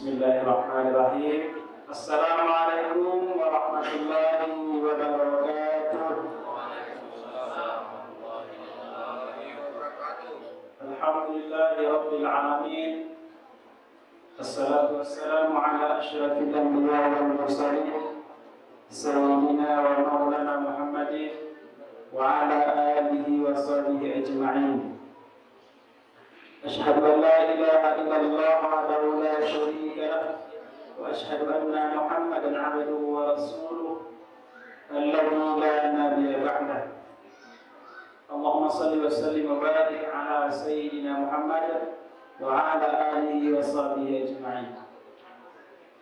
Bismillahirrahmanirrahim. Assalamualaikum warahmatullahi wabarakatuh. Alhamdulillahi rabbil alamin. Assalatu wassalamu ala asyrafil anbiya wal mursalin sayyidina wa maulana Muhammadin wa ala alihi wa sahbihi ajma'in. أشهد أن لا إله إلا الله وحده لا شريك له وأشهد أن محمدا عبده ورسوله الذي لا نبي بعده. اللهم صل وسلم وبارك على سيدنا محمد وعلى آله وصحبه أجمعين.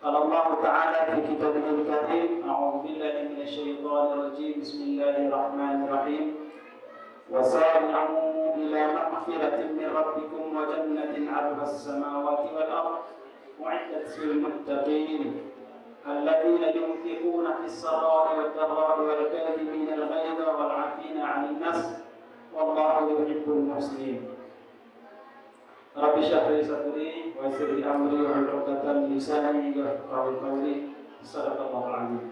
قال الله تعالى في كتابه الكريم: أعوذ بالله من الشيطان الرجيم. بسم الله الرحمن الرحيم. وسارعوا إلى مغفرة من ربكم وجنة عرضها السماوات والأرض أعدت للمتقين الذين ينفقون في السراء والضراء والكاظمين الغيظ والعافين عن الناس والله يحب المحسنين. رب اشرح لي صدري ويسر لي أمري واحلل عقدة من لساني يفقهوا قولي. صدق الله العظيم.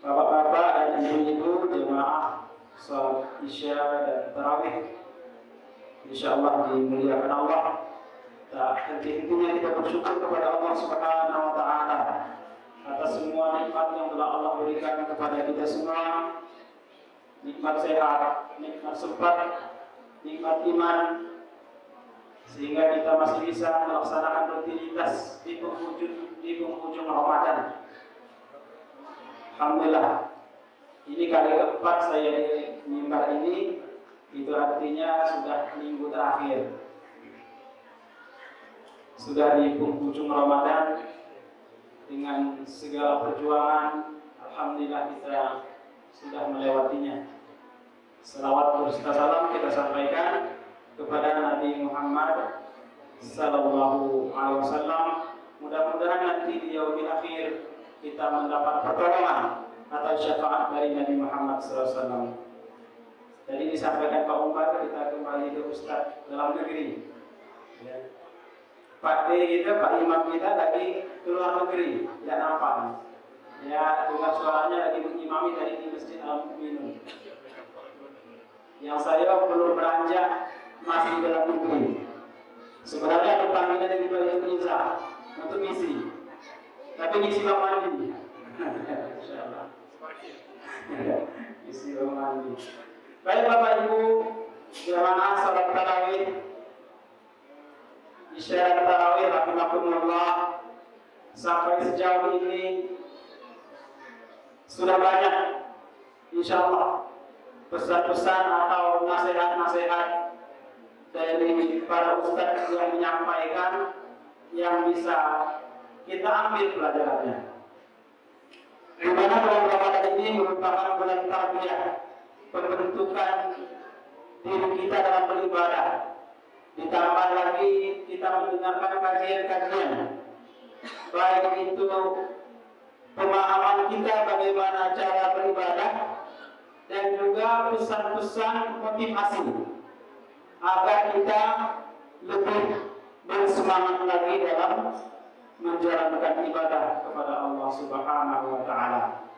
Bapak-bapak dan ibu-ibu jemaah salat Isya dan Tarawih, insyaallah dimuliakan Allah. Tak henti-hentinya kita bersyukur kepada Allah Subhanahu wa taala atas semua nikmat yang telah Allah berikan kepada kita semua. Nikmat sehat, nikmat sempat, nikmat iman, sehingga kita masih bisa melaksanakan rutinitas di penghujung Ramadan. Alhamdulillah, ini kali keempat saya di mimbar ini, itu artinya sudah minggu terakhir, sudah di penghujung Ramadan. Dengan segala perjuangan, alhamdulillah kita sudah melewatinya. Salawat berserta salam kita sampaikan kepada Nabi Muhammad sallallahu alaihi wasallam. Mudah-mudahan nanti di yaumil akhir kita mendapat pertolongan atau syafaat dari Nabi Muhammad SAW. Tadi disampaikan Pak Umar, kita kembali ke Ustadz dalam negeri. Ya. Pak D kita, Pak Imam kita lagi keluar negeri, tidak nampak. Ya, dengar suaranya lagi mengimami tadi di Masjid Al-Mu'minun. Yang saya belum beranjak masih dalam negeri. Sebenarnya ada panggilan dari Bapak Indonesia untuk misi. Tapi ngisi bang mandi, insyaallah. Ngisi bang mandi. Baik Bapak Ibu, jamaah salat tarawih, Isya tarawih, rahimakumullah. Sampai sejauh ini sudah banyak, insyaallah, pesan-pesan atau nasihat-nasihat dari para ustadz yang menyampaikan yang bisa kita ambil pelajarannya. Di mana bulan Ramadan ini merupakan bulan tarbiyah, pembentukan diri kita dalam beribadah. Ditambah lagi kita mendengarkan kajian-kajian, baik itu pemahaman kita bagaimana cara beribadah dan juga pesan-pesan motivasi agar kita lebih bersemangat lagi dalam menjalankan ibadah kepada Allah Subhanahu wa taala.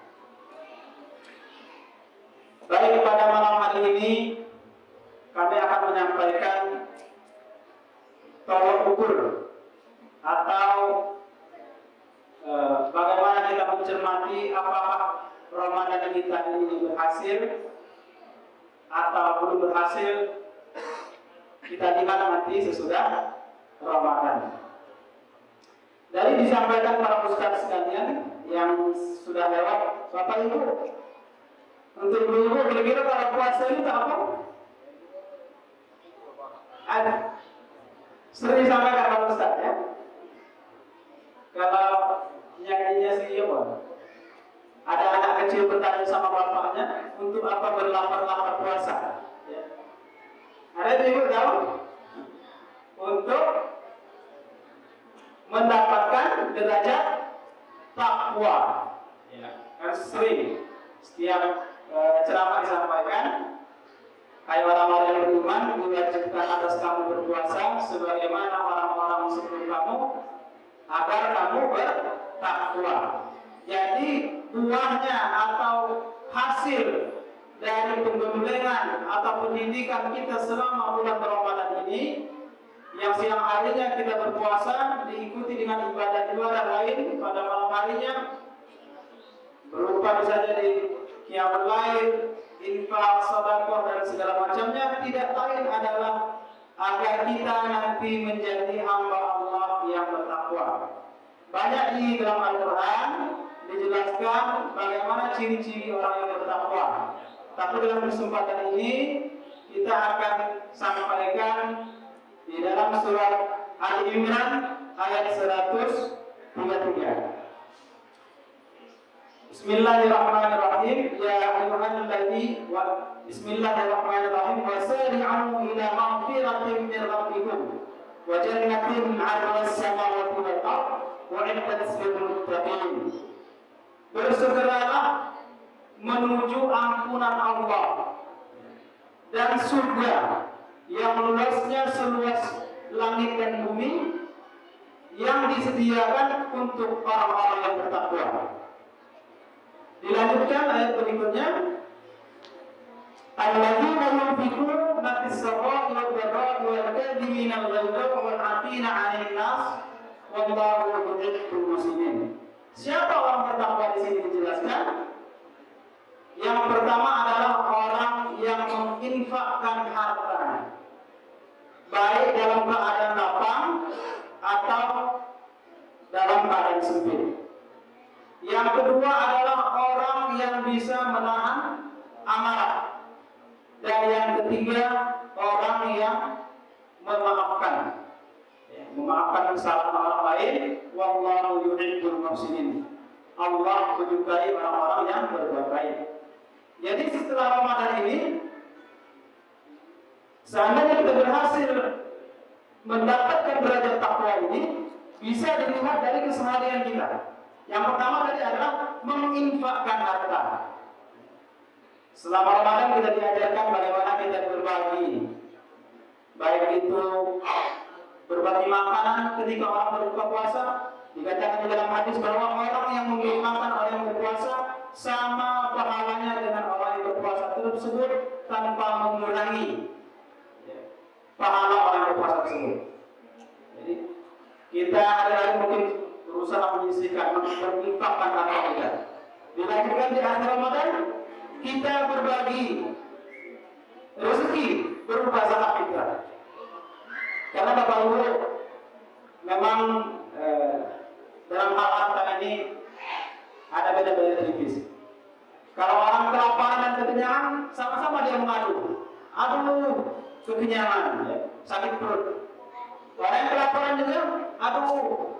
Baik, pada malam hari ini kami akan menyampaikan tolak ukur atau bagaimana kita mencermati apakah Ramadan kita ini berhasil atau belum berhasil. Kita lihat nanti sesudah Ramadan. Dari disampaikan para ustadz sekalian yang sudah lewat, Bapak Ibu, untuk ibu-ibu kira-kira kalau puasa itu apa? Ada. Sering disampaikan para ustadz ya. Kalau nyanyinya sih apa? Ada anak kecil bertanya sama bapaknya, untuk apa berlapar-lapar puasa? Ya. Ada ibu tahu? Untuk mendapatkan derajat takwa. Ya, kan sering setiap ceramah disampaikan, hai orang-orang yang beriman, diwajibkan atas kamu berpuasa sebagaimana orang-orang orang sebelum kamu agar kamu bertakwa. Jadi buahnya atau hasil dari penggembelengan atau pendidikan kita selama bulan Ramadan ini, yang siang harinya kita berpuasa diikuti dengan ibadah-ibadah lain pada malam harinya, berupa bisa jadi qiyamul lail, infak, sedekah dan segala macamnya, tidak lain adalah agar kita nanti menjadi hamba Allah yang bertakwa. Banyak di dalam Al-Quran dijelaskan bagaimana ciri-ciri orang yang bertakwa. Tapi dalam kesempatan ini kita akan sampaikan di dalam surat Ali Imran ayat 133. Bismillahirrahmanirrahim. Ya ayyuhalladzina wa Bismillahirrahmanirrahim. Wasari'u ila maghfiratin min rabbikum wa jannatin 'arduha as-samawati wal ardh wa'iddat lil muttaqin. Bersegeralah menuju ampunan Allah dan surga yang luasnya seluas langit dan bumi, yang disediakan untuk orang-orang yang bertakwa. Dilanjutkan ayat berikutnya, alladzina yunfiquna fis sarra'i wad dharra'i wal kadhimina al-ghayza wal 'afina 'anil nas wallahu yuhibbul muhsinin. Siapa orang bertakwa di sini dijelaskan? Yang pertama adalah orang yang menginfakkan harta, baik dalam keadaan lapang atau dalam keadaan sempit. Yang kedua adalah orang yang bisa menahan amarah. Dan yang ketiga, orang yang memaafkan. Memaafkan kesalahan orang lain. Wallahu yuhibbul muhsinin. Allah menyukai orang-orang yang berbuat baik. Jadi setelah Ramadan ini, seandainya kita berhasil mendapatkan derajat takwa ini, bisa dilihat dari keseharian kita. Yang pertama tadi adalah menginfakkan harta. Selama Ramadan kita diajarkan bagaimana kita berbagi, baik itu berbagi makanan ketika orang berbuka puasa. Dikatakan di dalam hadis bahwa orang yang memberi makan orang yang berpuasa sama pahalanya dengan orang yang berpuasa tersebut tanpa mengurangi pahala orang yang berpuasa tersebut. Jadi kita hari-hari mungkin berusaha menyisihkan, menginfakkan harta kita. Dilanjutkan di akhir Ramadan, kita berbagi rezeki berupa zakat fitrah. Karena Bapak Ibu memang dalam hal harta ini ada beda-beda tipis. Kalau orang kelaparan dan kekenyangan, sama-sama dia mengadu. Aduh, kekenyangan, ya, sakit perut. Orang yang kelaparan juga, aduh,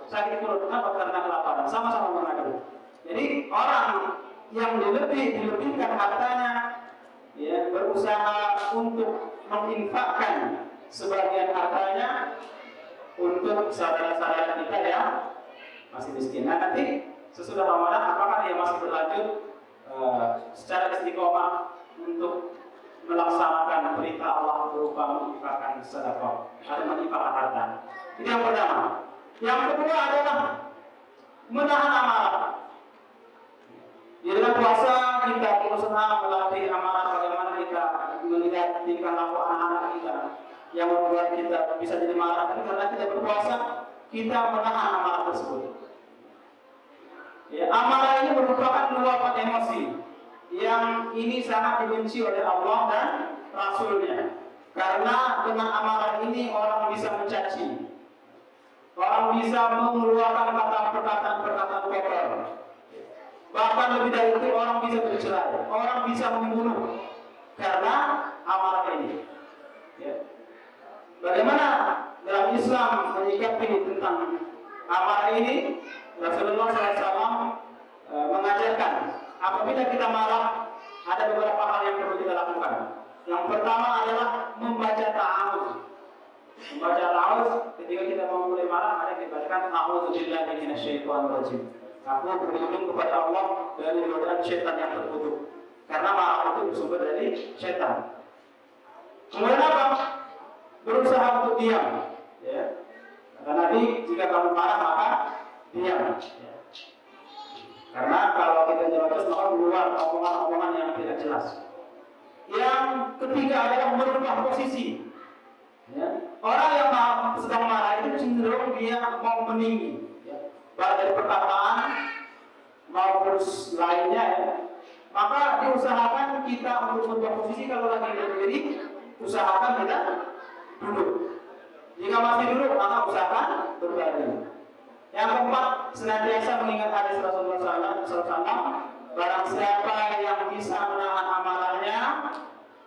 sakit perut. Kenapa? Karena kelaparan. Sama-sama mengadu. Jadi orang yang dilebihkan hartanya, ya, berusaha untuk menginfakkan sebagian hartanya untuk saudara-saudara kita yang masih miskin. Nah, nanti sesudah Ramadan apakah dia masih berlanjut secara istiqomah untuk melaksanakan perintah Allah berupa menginfakkan sedekah atau menginfakkan harta. Itu yang pertama. Yang kedua adalah menahan amarah. Di dalam puasa kita berusaha melatih amarah, bagaimana kita melihat tingkah laku anak-anak kita yang membuat kita bisa jadi marah. Tapi karena kita berpuasa, kita menahan amarah tersebut. Ya, amarah ini merupakan luapan emosi yang ini sangat dibenci oleh Allah dan Rasulnya. Karena dengan amarah ini orang bisa mencaci, orang bisa mengeluarkan perkataan-perkataan kotor. Bahkan lebih dari itu, orang bisa bercerai, orang bisa membunuh karena amarah ini. Ya. Bagaimana dalam Islam menyikapi tentang amarah ini? Rasulullah SAW mengajarkan apabila kita marah, ada beberapa hal yang perlu kita lakukan. Yang pertama adalah membaca ta'awudz. Membaca ta'awudz ketika kita mau mulai marah, ada yang dibacakan a'udzubillahi minasyaitonir rajim. Aku berlindung kepada Allah dari godaan syaitan yang terkutuk. Karena marah itu bersumber dari syaitan. Kemudian apa? Berusaha untuk diam. Ya. Kata Nabi Jika kamu marah maka diam. Ya. Karena kalau kita nyerocos maka keluar omongan-omongan yang tidak jelas. Yang ketiga adalah merubah posisi. Ya. Orang yang sedang marah itu cenderung dia mau meninggi, ya. Baik dari perkataan maupun lainnya, ya. Maka diusahakan kita untuk merubah posisi. Kalau lagi berdiri, usahakan kita duduk. Jika masih duduk, maka usahakan berbaring. Yang keempat, senantiasa mengingat hadis Rasulullah SAW. Barang siapa yang bisa menahan amarahnya,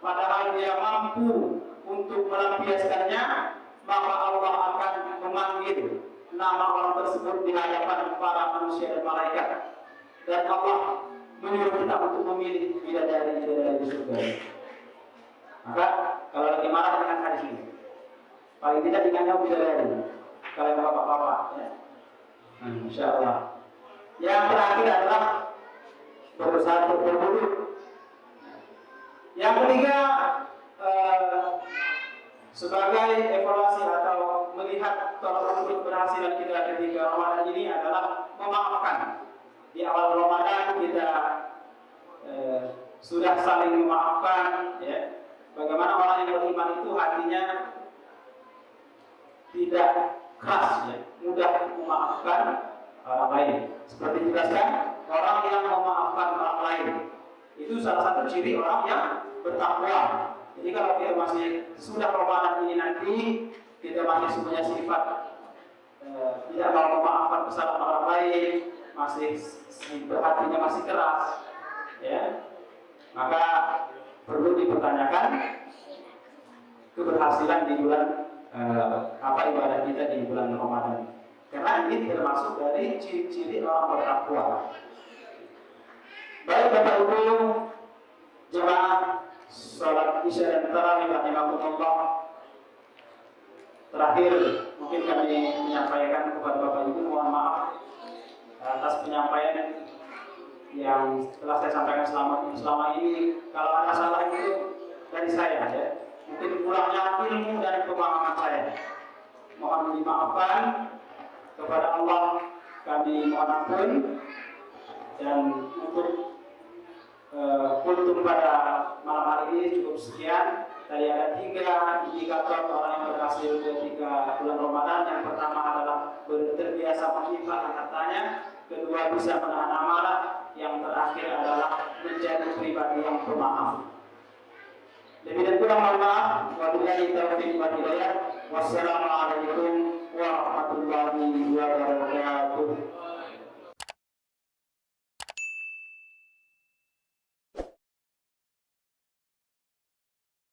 padahal dia mampu untuk melampiaskannya, maka Allah akan memanggil nama orang tersebut di hadapan para manusia dan malaikat. Dan Allah menyuruh kita untuk memilih bidadari di surga. Maka kalau lagi marah dengan hadis ini, paling tidak ingatnya bidadari. Kalau yang bapak-bapak, ya. Insya Allah. Yang terakhir adalah berusaha untuk berwudu. Yang ketiga, sebagai evaluasi atau melihat tolak ukur keberhasilan kita ketika Ramadan ini adalah memaafkan. Di awal Ramadan kita sudah saling memaafkan, ya. Bagaimana orang yang beriman itu hatinya tidak keras, ya, mudah memaafkan orang lain. Seperti dijelaskan, orang yang memaafkan orang lain itu salah satu ciri orang yang bertakwa. Jadi kalau kita masih sudah Ramadan ini nanti kita masih punya sifat tidak mau memaafkan kesalahan orang lain, masih hatinya masih keras, ya, maka perlu dipertanyakan keberhasilan di bulan apa ibadah kita di bulan Ramadan. Karena ini termasuk dari ciri-ciri orang bertakwa. Baik Bapak Ibu jemaah salat Isya dan Tarawih rahimakumullah. Terakhir mungkin kami menyampaikan kepada Bapak Ibu mohon maaf atas penyampaian yang telah saya sampaikan selama ini. Kalau ada salah itu dari saya, ya. Mungkin kurangnya ilmu dan pemahaman saya. Mohon dimaafkan. Kepada Allah kami mohon ampun. Dan untuk kultum pada malam hari ini cukup sekian. Tadi ada 3 indikator orang yang berhasil ketika bulan Ramadan. Yang pertama adalah terbiasa menginfakkan hartanya, kedua bisa menahan amarah, yang terakhir adalah menjadi pribadi yang pemaaf. Lebih dan kurang mohon maaf. Wabillahi taufiq wal hidayah. Wassalamualaikum warahmatullahi wabarakatuh.